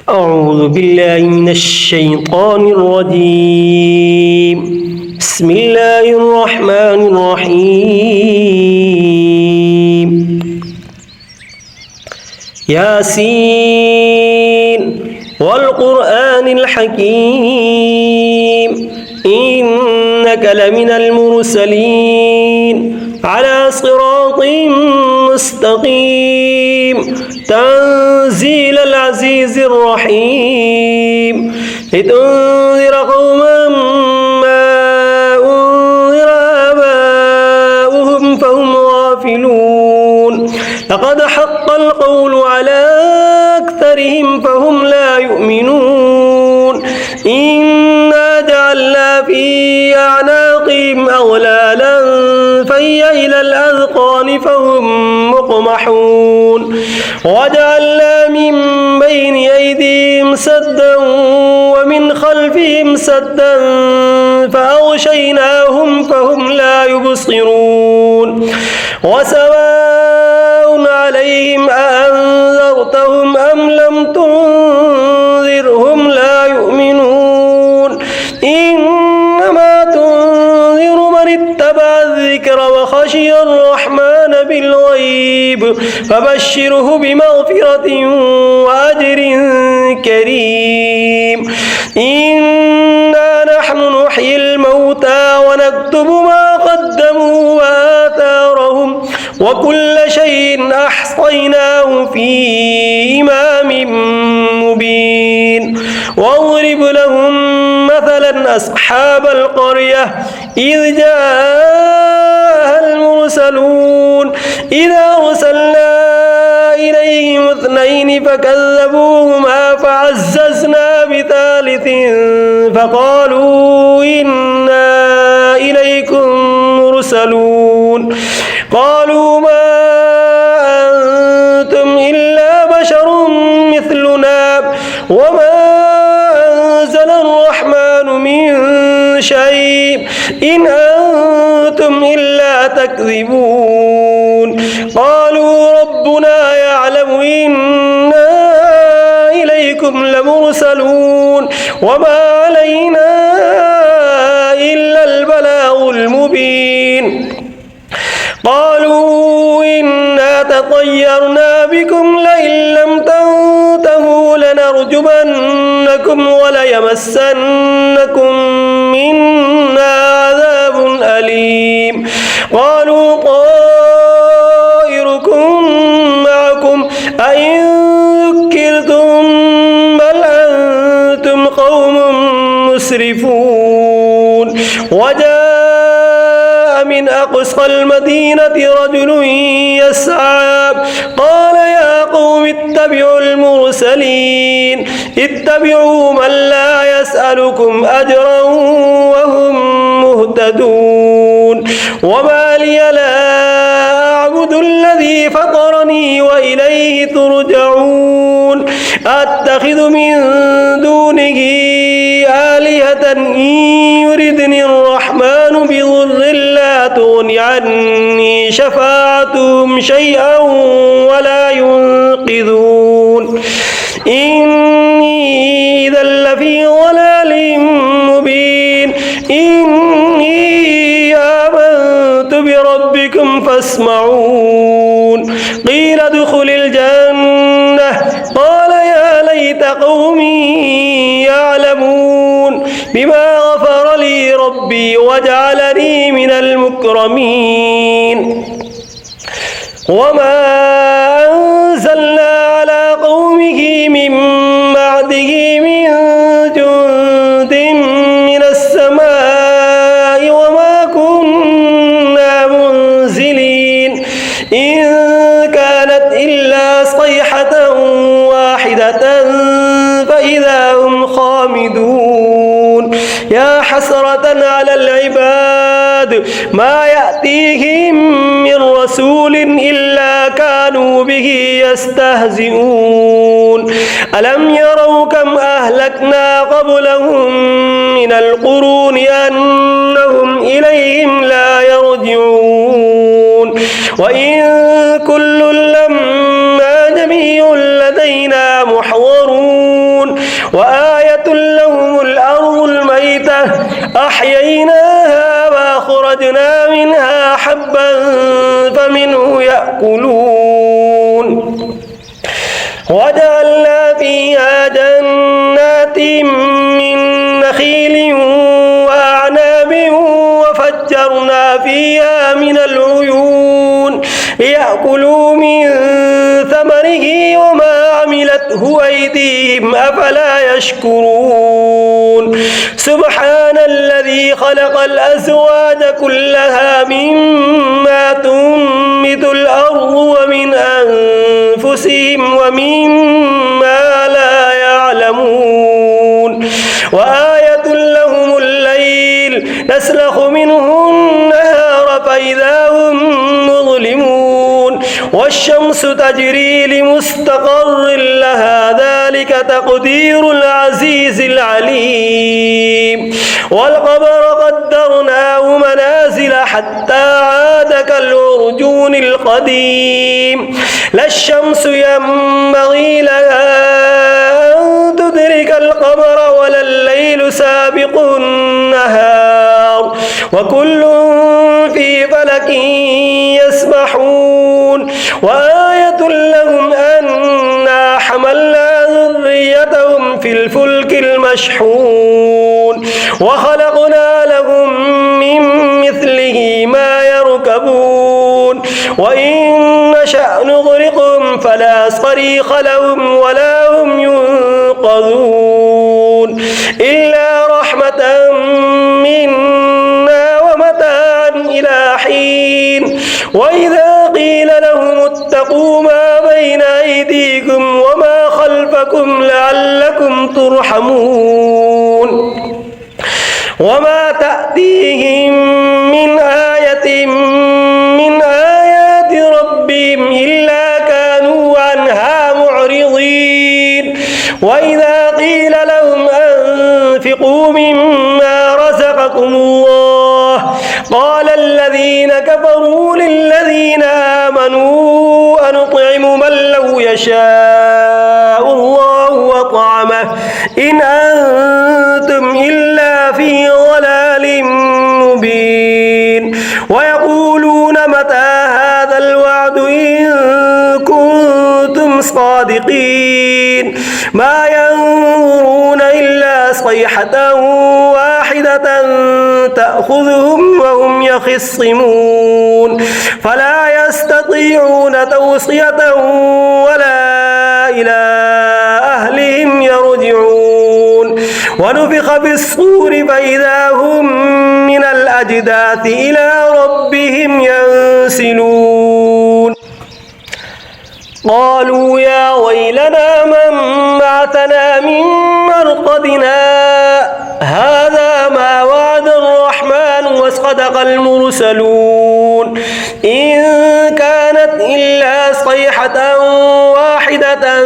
أعوذ بالله من الشيطان الرجيم. بسم الله الرحمن الرحيم. ياسين والقرآن الحكيم إنك لمن المرسلين على صراط مستقيم تنزيل العزيز الرحيم لتنذر قوما ما أنذر آباؤهم فهم غافلون لقد حق القول على أكثرهم فهم لا يؤمنون إنا جعلنا في أعناقهم أغلالا فهي إلى الأذقان فهم مقمحون وجعلنا من بين أيديهم سدا ومن خلفهم سدا فأغشيناهم فهم لا يبصرون وسواء عليهم أأنذرتهم أم لم تنذرهم لا يؤمنون إنما تنذر من اتبع الذكر وخشي الرحمن بالغيب فبشره بمغفرة وأجر كريم إنا نحن نحيي الموتى ونكتب ما قدموا وآثارهم وكل شيء أحصيناه في إمام مبين واضرب لهم مثلا أصحاب القرية إذ جاءها المرسلون إذا أرسلنا إليهم اثنين فكذبوهما فعززنا بثالث فقالوا إنا إليكم مرسلون قالوا ما أنتم إلا بشر مثلنا وما أنزل الرحمن من شيء إن أنتم إلا تكذبون قالوا ربنا يعلم إنا إليكم لمرسلون وما علينا إلا البلاغ المبين قالوا إنا تطيرنا بكم لئن لم تنتهوا لنرجمنكم وليمسنكم منا عذاب أليم قالوا طائركم معكم أئن ذكرتم بل أنتم قوم مسرفون وجاء من أقصى المدينة رجل يسعى قال يا قوم اتبعوا المرسلين اتبعوا من لا يسألكم أجرا وهم مهتدون وما لي لا أعبد الذي فطرني وإليه ترجعون أتخذ من دونه آلهة إن يردني الرحمن بضر لا تغن عني شفاعتهم شيئا ولا ينقذون إني إذا لفي ضلال مبين إني آمنت بربكم فاسمعون قيل ادخل الجنة قال يا ليت قومي يعلمون بما غفر لي ربي وجعلني من المكرمين وما أنزلنا على قومه من بعده من جند من السماء وما كنا منزلين إن كانت إلا صيحة واحدة فإذا هم خامدون يا حسرة على العباد ما يأتيهم من رسول إلا كانوا به يستهزئون ألم يروا كم أهلكنا قبلهم من القرون أنهم إليهم لا يرجعون وإن كل لما جميع لدينا محضرون وآية لهم الأرض الميتة أحييناها وأخرجنا منها حبا فمنه يأكلون وجعلنا فيها جنات من نخيل وأعناب وفجرنا فيها من العيون ليأكلوا من ثمره وما عملته أيديهم أفلا يشكرون سبحان الذي خلق الأزواج كلها مما تنبت الأرض ومن أنفسهم ومما لا يعلمون وآية لهم الليل نسلخ منه النهار فإذا هم مظلمون والشمس تجري لمستقر لها ذلك تقدير العزيز العليم والقمر قدرناه منازل حتى عاد كالعرجون القديم لا الشمس ينبغي لها أن تدرك القمر ولا الليل سابق النهار وكل في فلك يسبحون وآية لهم أنا حملنا ذريتهم في الفلك المشحون وخلقنا لهم من مثله ما يركبون وإن نشأ نغرقهم فلا صريخ لهم ولا هم ينقذون إلا رحمة منا ومتاعا إلى حين وإذا قيل لهم اتقوا ما بين أيديكم وما خلفكم لعلكم ترحمون وما تأتيهم من آية من آيات ربهم إلا كانوا عنها معرضين وإذا قيل لهم أنفقوا مما رزقكم الله قال الذين كفروا للذين آمنوا أنطعم من لو يشاء الله وطعمه إن أنتم إلا في ضلال مبين ويقولون متى هذا الوعد إن كنتم صادقين ما ينظرون إلا صيحة واحدة تأخذهم وهم يخصمون فلا يستطيعون توصية ولا إلى أهلهم يرجعون ونفخ في الصور فإذا هم من الأجداث إلى ربهم ينسلون قالوا يا ويلنا من بعثنا من مرقدنا هذا ما وعد الرحمن وصدق المرسلون إن كانت إلا صيحة واحدة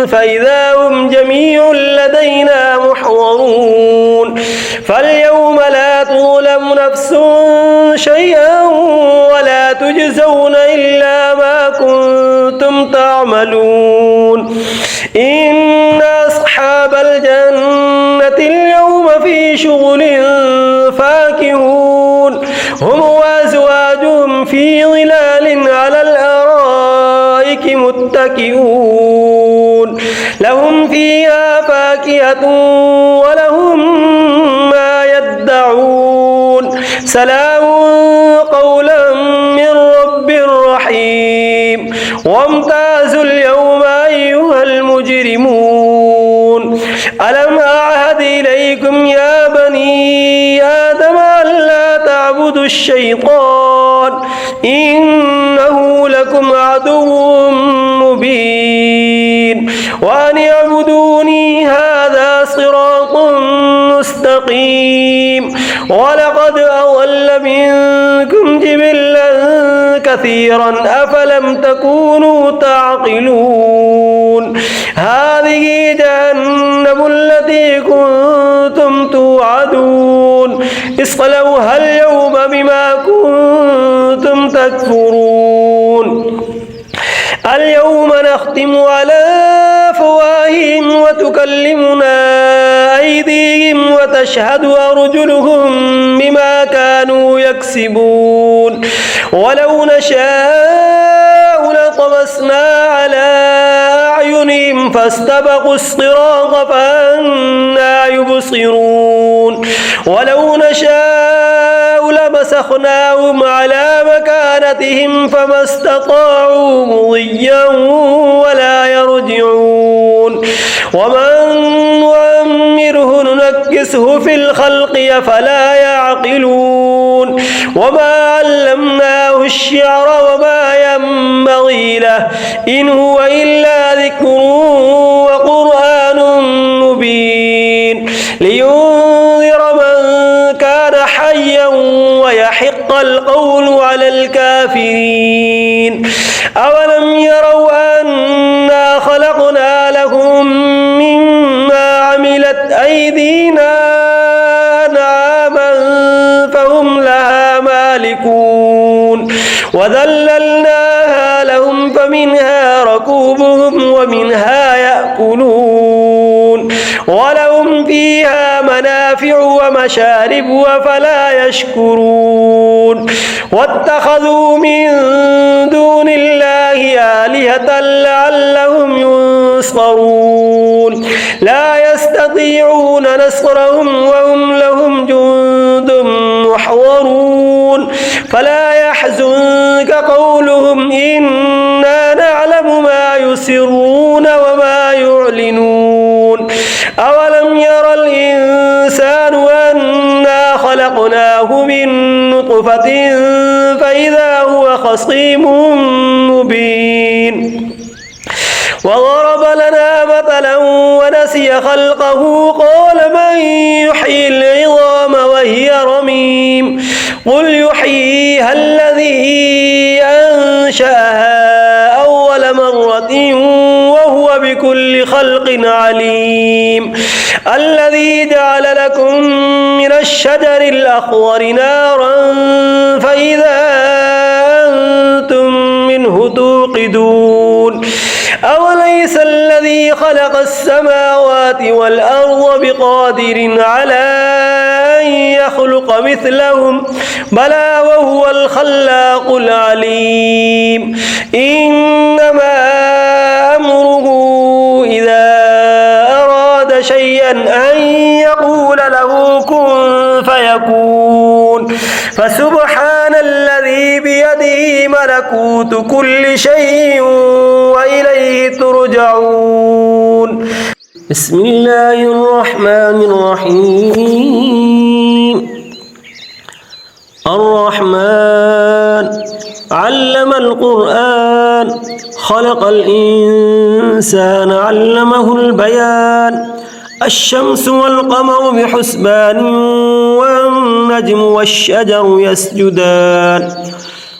فإذا هم جميع لدينا محضرون فاليوم لا تظلم نفس شيئا ولا تجزون إلا ما كنتم تعملون إن أصحاب الجنة اليوم في شغل فاكهون هم وأزواجهم في ظلال على الأرائك متكئون لهم فيها فاكهة ولهم ما يدعون سلام قولا من رب رحيم وامتازوا اليوم أيها المجرمون ألم أعهد إليكم يا بني آدم ألا تعبدوا الشيطان إنه لكم عدو مبين وأن اعبدوني هذا صراط مستقيم ولقد أضل منكم جبلا كثيرا أفلم تكونوا تعقلون هذه جهنم التي كنتم توعدون اصلوها اليوم بما كنتم تكفرون اليوم نختم على أفواههم وتكلمنا وتشهد أرجلهم بما كانوا يكسبون ولو نشاء لطمسنا على أعينهم فاستبقوا الصراط فأنى يبصرون ولو نشاء لمسخناهم على مكانتهم فما استطاعوا مضيا ولا يرجعون ومن نعمره ننكسه في الخلق أفلا يعقلون وما علمناه الشعر وما ينبغي له إن هو إلا ذكر وقرآن مبين لينذر من كان حيا ويحق القول على الكافرين أولم يروا أنا خلقنا لهم مما عملت أيدينا أنعاما فهم لها مالكون وذللناها لهم فمنها ركوبهم ومنها يأكلون ولهم فيها منافع ومشارب وفلا يشكرون واتخذوا من دون الله آلهة لعلهم ينصرون لا يستطيعون نصرهم وهم لهم جند محضرون فلا يحزنك قولهم إنا نعلم ما يسرون وما يعلنون أولم ير الإنسان أنا خلقناه من نطفة فإذا هو خصيم مبين وضرب لنا مثلا ونسي خلقه قال من يحيي العظام وهي رميم قل يحييها الذي أنشأها أول مرة وهو بكل خلق عليم الذي جعل لكم من الشجر الأخضر نارا فإذا أنتم منه توقدون أوليس الذي خلق السماوات والأرض بقادر على أن يخلق مثلهم بلى وهو الخلاق العليم إنما أمره إذا أراد شيئا أن يقول له كن فيكون فسبحان الذي بيده ملكوت كل شيء وإليه ترجعون بسم الله الرحمن الرحيم الرحمن علم القرآن خلق الإنسان علمه البيان الشمس والقمر بحسبان والنجم والشجر يسجدان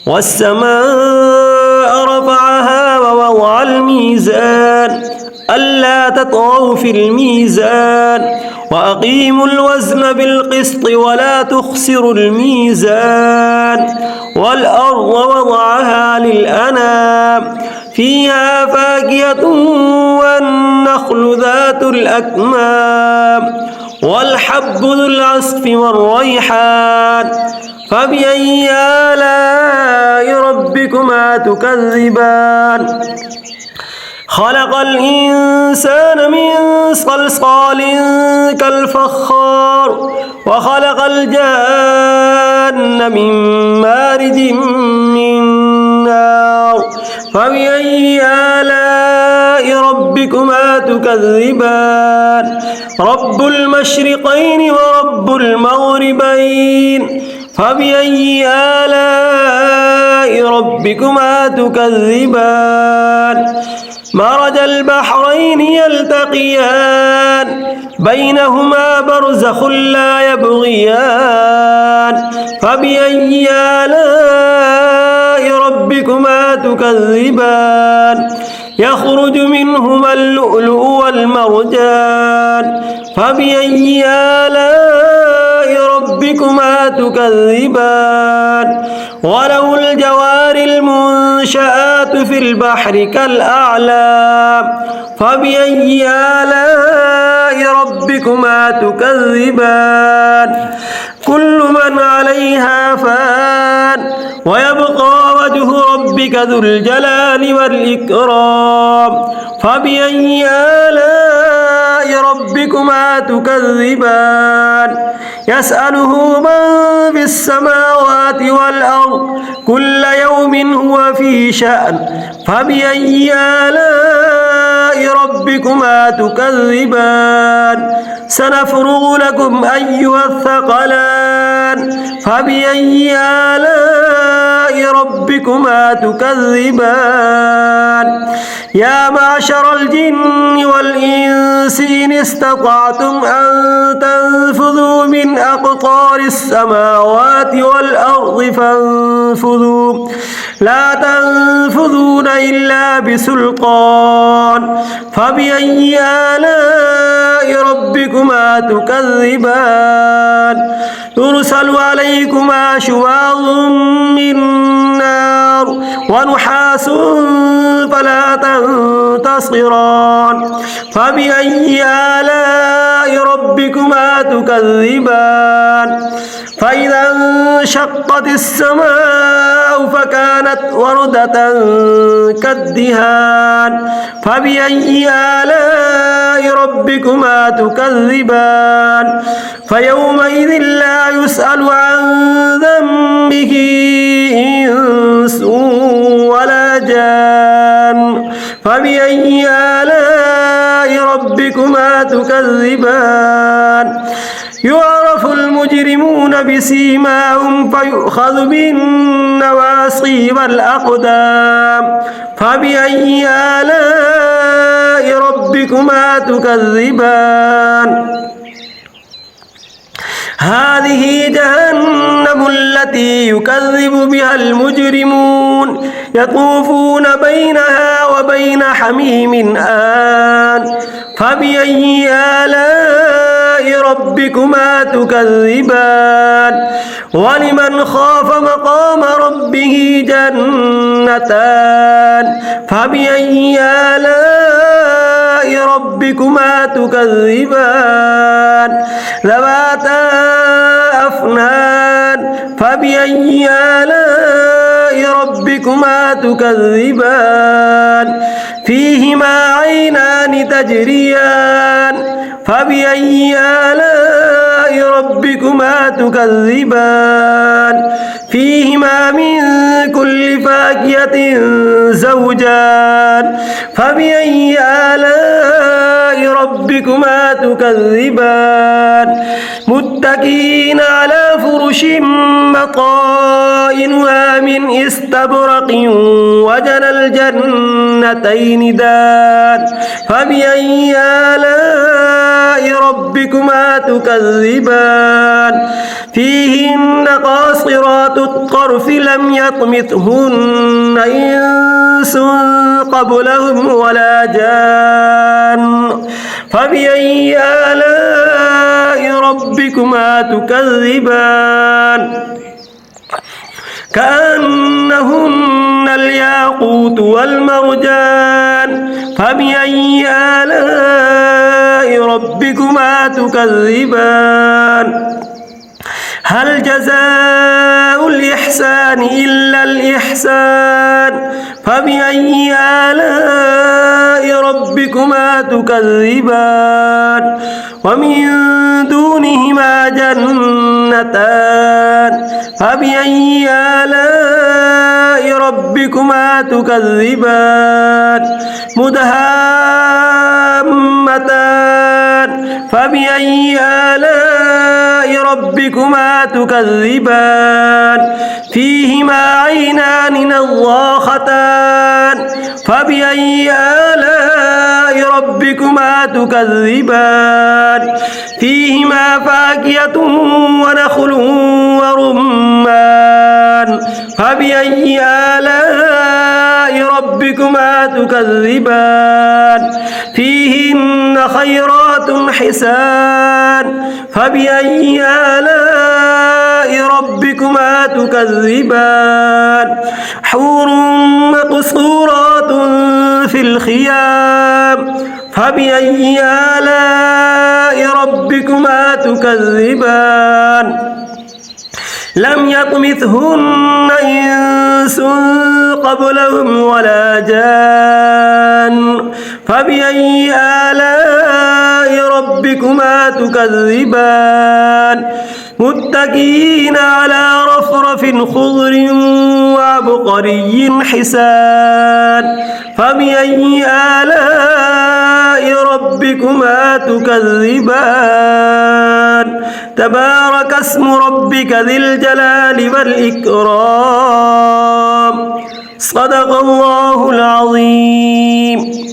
والسماء رفعها ووضع الميزان ألا تطغوا في الميزان وأقيموا الوزن بالقسط ولا تخسروا الميزان والأرض وضعها للأنام فيها فاكهة والنخل ذات الأكمام والحب ذو العصف والريحان فبأي آلاء ربكما تكذبان خلق الإنسان من صلصال كالفخار وخلق الجان من مارج من نار فبأي آلاء ربكما تكذبان رب المشرقين ورب المغربين فبأي آلاء ربكما تكذبان مرج البحرين يلتقيان بينهما برزخ لا يبغيان فبأي آلاء ربكما تكذبان يخرج منهما اللؤلؤ والمرجان فبأي آلاء ربكما تكذبان وله الجوار المنشآت في البحر كالأعلام فبأي آلاء ربكما ربكما تكذبان كل من عليها فان ويبقى وجه ربك ذو الجلال والإكرام فبأي آلاء ربكما تكذبان يسأله من في السماوات والأرض كل يوم هو في شأن فبأي آلاء ربكما تكذبان سنفرغ لكم أيها الثقلان فبأي آلاء ربكما تكذبان يا معشر الجن والإنس إن استطعتم أن تنفذوا من أقطار السماوات والأرض فانفذوا لا تنفذون إلا بسلطان فبأي آلاء ربكما تكذبان يرسل عليكما شواظ من نار ونحاس فلا تنتصران فبأي آلاء ربكما تكذبان فإذا انشقت السماء فكانت وردة كالدهان فبأي آلاء ربكما تكذبان فيومئذ لا يسأل عن ذنبه إنس ولا جان فبأي آلاء ربكما تكذبان يعرف المجرمون بسيماهم فيؤخذ بالنواصي والأقدام فبأي آلاء ربكما تكذبان هذه جهنم التي يكذب بها المجرمون يطوفون بينها وبين حميم آن فبأي آلاء ربكما تكذبان ولمن خاف مقام ربه جنتان فبأي آلاء ربكما تكذبان ذواتا أفنان فبأي آلاء ربكما تكذبان فيهما عينان تجريان فبأي آلاء ربكما تكذبان فيهما من كل فاكهة زوجان فبأي آلاء ربكما تكذبان متكئين على فرش مطائنها من استبرق وجنى الجنتين دان فبأي آلاء ربكما تكذبان فيهن قاصرات الطرف لم يطمثهن إنس قبلهم ولا جان فبأي آلاء ربكما تكذبان كأنهن الياقوت والمرجان فبأي آلاء ربكما تكذبان هل جزاء الإحسان إلا الإحسان فبأي آلاء ربكما تكذبان ومن دونهما جنتان فبأي آلاء ربكما تكذبان مدهامتان فبأي آلاء ربكما تكذبان فيهما عينان نضاختان فبأي آلاء ربكما تكذبان فيهما فاكهة ونخل ورمان فبأي آلاء ربكما تكذبان فيهن خيرات حسان فبأي آلاء ربكما تكذبان حور مقصورات في الخيام فبأي آلاء ربكما تكذبان لم يطمثهن إنس قبلهم ولا جان فبأي آلاء ربكما تكذبان متكئين على رفرف خضر وعبقري حسان فبأي آلاء ربكما تكذبان تبارك اسم ربك ذي الجلال والإكرام صدق الله العظيم.